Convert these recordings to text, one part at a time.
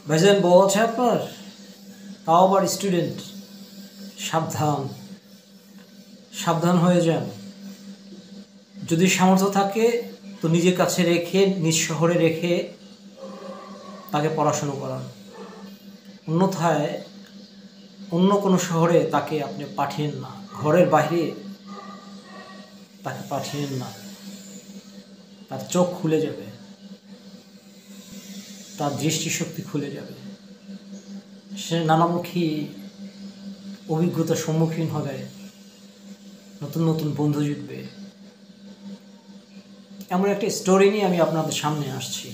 ভাইজান বউ আছে আপনার? তাও আবার স্টুডেন্ট। সাবধান, সাবধান হয়ে যান। যদি সামর্থ্য থাকে তো নিজের কাছে রেখে, নিজ শহরে রেখে তাকে পড়াশুনো করান। অন্যথায় অন্য কোনো শহরে তাকে আপনি পাঠিয়েন না, ঘরের বাইরে তাকে পাঠিয়েন না। তার চোখ খুলে যাবে, তার দৃষ্টিশক্তি খুলে যাবে, সে নানামুখী অভিজ্ঞতার সম্মুখীন হবে, নতুন নতুন বন্ধু জুটবে। এমন একটা স্টোরি নিয়ে আমি আপনাদের সামনে আসছি।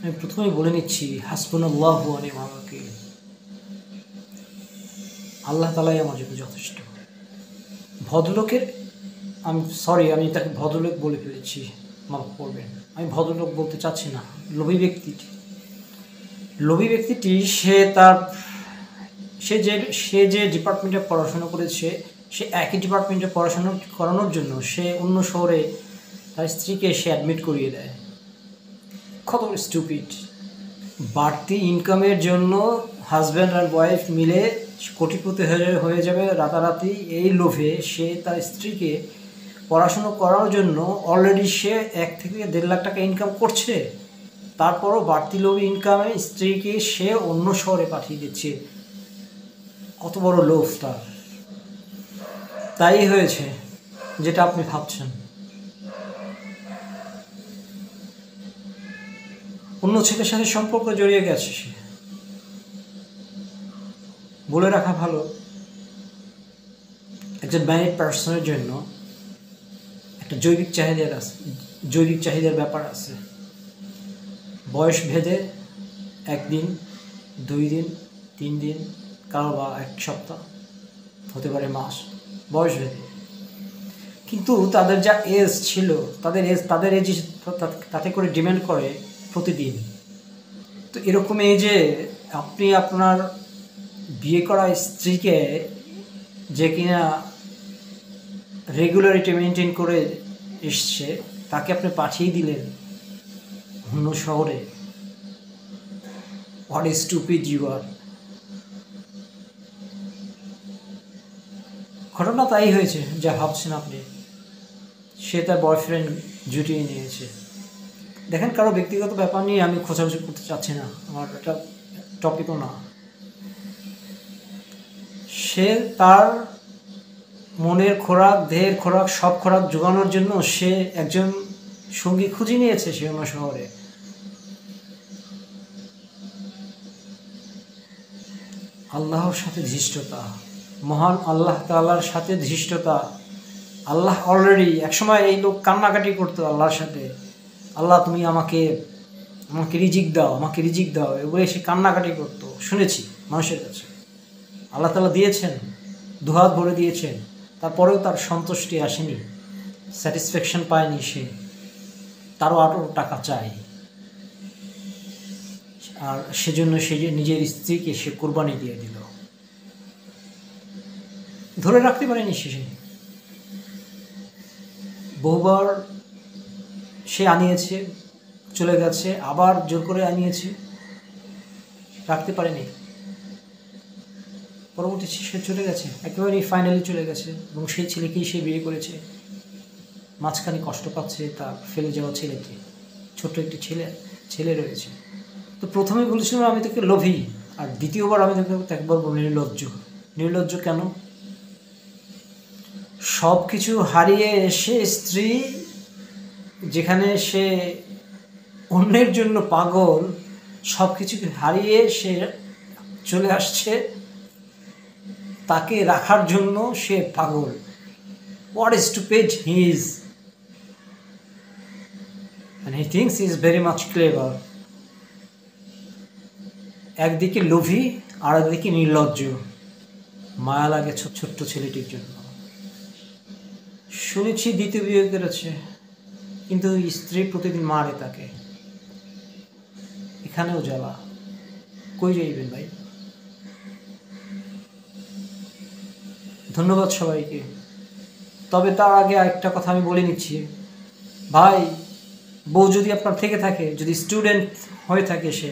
আমি প্রথমেই বলে নিচ্ছি, হাসবুনাল্লাহু ওয়া নি'মাল ওয়াকিল। আল্লাহ তাআলাই আমার জন্য যথেষ্ট। ভদ্রলোকের আমি তাকে ভদ্রলোক বলে ফেলেছি, মাফ করবেন। আমি ভদ্রলোক বলতে চাচ্ছি না। লোভী ব্যক্তিটি সে যে ডিপার্টমেন্টে পড়াশোনা করেছে, সে একই ডিপার্টমেন্টে পড়াশোনা করানোর জন্য সে অন্য শহরে তার স্ত্রীকে সে অ্যাডমিট করিয়ে দেয়। কত স্টুপিড! বাড়তি ইনকামের জন্য হাজব্যান্ড আর ওয়াইফ মিলে কোটিপতি হয়ে যাবে রাতারাতি। এই লোভে সে তার স্ত্রীকে পড়াশুনো করার জন্য অলরেডি সে 1 থেকে 1.5 লাখ টাকা ইনকাম করছে, তারপরও বাড়তি লোভী ইনকামে স্ত্রীকে সে অন্য শহরে পাঠিয়ে দিচ্ছে। কত বড় লোভ তার! তাই হয়েছে যেটা আপনি ভাবছেন। অন্য ছেলের সাথে সম্পর্ক জড়িয়ে গেছে সে। বলে রাখা ভালো, একজন ম্যারিড পার্সনের জন্য একটা জৈবিক চাহিদার ব্যাপার আছে। বয়স ভেদে 1 দিন, 2 দিন, 3 দিন, কারো বা 1 সপ্তাহ, হতে পারে মাস, বয়স ভেদে। কিন্তু তাদের যা এজ ছিল, তাদের এজ তাতে করে ডিমান্ড করে প্রতিদিন। তো এরকম এই যে আপনি আপনার বিয়ে করা স্ত্রীকে, যে কিনা রেগুলারিটি মেনটেন করে এসছে, তাকে আপনি পাঠিয়ে দিলেন অন্য শহরে। What is stupid you are! ঘটনা তাই হয়েছে যা ভাবছেন আপনি। সে তার বয়ফ্রেন্ড জুটিয়ে নিয়েছে। দেখেন, কারো ব্যক্তিগত ব্যাপার নিয়ে আমি খোঁজাখুঁজি করতে চাচ্ছি না, আমার এটা টপিকও না। সে তার মনের খোরাক, দেহের খোরাক, সব খোরাক জোগানোর জন্য সে একজন সঙ্গী খুঁজে নিয়েছে সে অন্য শহরে। আল্লাহর সাথে ধৃষ্টতা, মহান আল্লাহ তাআলার সাথে ধৃষ্টতা। আল্লাহ অলরেডি, একসময় এই লোক কান্নাকাটি করতো আল্লাহর সাথে, আল্লাহ তুমি আমাকে রিজিক দাও এগুলো সে কান্নাকাটি করতো, শুনেছি মানুষের কাছে। আল্লাহ তাআলা দিয়েছেন, দুহাত ভরে দিয়েছেন, তারপরেও তার সন্তুষ্টি আসেনি, স্যাটিসফ্যাকশন পায়নি সে, তারও আরও টাকা চাই। আর সেজন্য সে নিজের স্ত্রীকে সে কোরবানি দিয়ে দিল। ধরে রাখতে পারেনি সে। বহুবার সে আনিয়েছে, চলে গেছে, আবার জোর করে আনিয়েছে, রাখতে পারেনি। পরবর্তী সে চলে গেছে, একেবারেই ফাইনালি চলে গেছে, এবং সেই ছেলেকেই সে বিয়ে করেছে। মাঝখানে কষ্ট পাচ্ছে তার ফেলে যাওয়া ছেলেকে, ছোট্ট একটি ছেলে রয়েছে। তো প্রথমে বলেছিলাম আমি তাকে লোভী, আর দ্বিতীয়বার আমি তাকে বলবো নির্লজ্জ। কেন? সব কিছু হারিয়ে এসে স্ত্রী, যেখানে সে অন্যের জন্য পাগল, সব কিছু হারিয়ে সে চলে আসছে, তাকে রাখার জন্য সে পাগল। What is stupid he is, and he thinks he is very much clever. একদিকে লোভী আর একদিকে নির্লজ্জ। মায়া লাগে ছোট্ট ছেলেটির জন্য। শুনেছি দ্বিতীয় বিয়ে করেছে, কিন্তু স্ত্রী প্রতিদিন মারে তাকে। এখানেও জ্বালা। কই যাইবেন ভাই? ধন্যবাদ সবাইকে। তবে তার আগে আরেকটা কথা আমি বলে নিচ্ছি ভাই, বউ যদি আপনার থেকে থাকে, যদি স্টুডেন্ট হয়ে থাকে, সে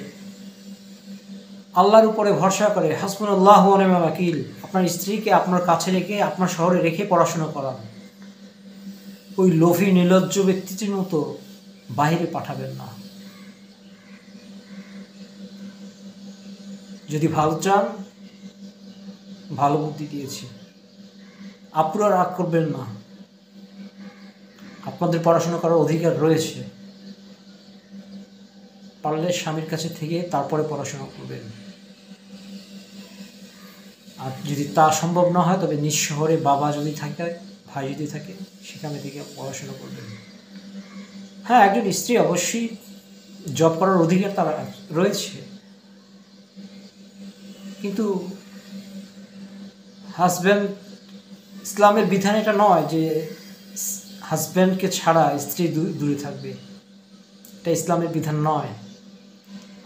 আল্লাহর উপরে ভরসা করে, হাসবুনাল্লাহু ওয়া নি'মাল ওয়াকিল, আপনার স্ত্রীকে আপনার কাছে রেখে, আপনার শহরে রেখে পড়াশোনা করান। ওই লোভী নির্লজ্জ ব্যক্তিটির মতো বাইরে পাঠাবেন না। যদি ভালো চান, ভালো বুদ্ধি দিয়েছি, আপনারা রাগ করবেন না। আপনাদের পড়াশোনা করার অধিকার রয়েছে, পারলে স্বামীর কাছে থেকে তারপরে পড়াশোনা করবেন। আর যদি তা সম্ভব না হয়, তবে নিজ শহরে বাবা যদি থাকে, ভাই যদি থাকে, সেখানে থেকে পড়াশোনা করবেন। হ্যাঁ, একজন স্ত্রী অবশ্যই জব করার অধিকার তার রয়েছে, কিন্তু হাজব্যান্ড, ইসলামের বিধান এটা নয় যে হাজব্যান্ডকে ছাড়া স্ত্রী দূরে থাকবে। এটা ইসলামের বিধান নয়।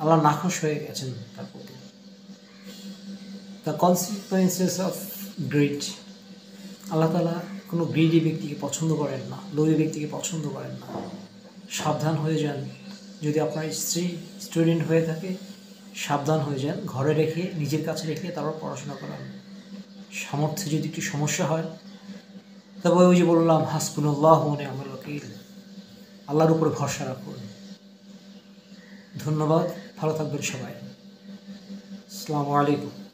আল্লাহ নাখোশ হয়ে গেছেন তার প্রতি। The consequences of greed. আল্লাহ তাআলা কোনো গ্রিডি ব্যক্তিকে পছন্দ করেন না, লোভী ব্যক্তিকে পছন্দ করেন না। সাবধান হয়ে যান। যদি আপনার স্ত্রী স্টুডেন্ট হয়ে থাকে, সাবধান হয়ে যান, ঘরে রেখে, নিজের কাছে রেখে তারপর পড়াশোনা করান। সামর্থ্যে যদি একটু সমস্যা হয়, তবে ওই যে বললাম, হাসবুনাল্লাহু ওয়া নি'মাল ওয়াকিল, আল্লাহর উপরে ভরসা রাখুন। ধন্যবাদ, ভালো থাকবেন সবাই। আসসালামু আলাইকুম।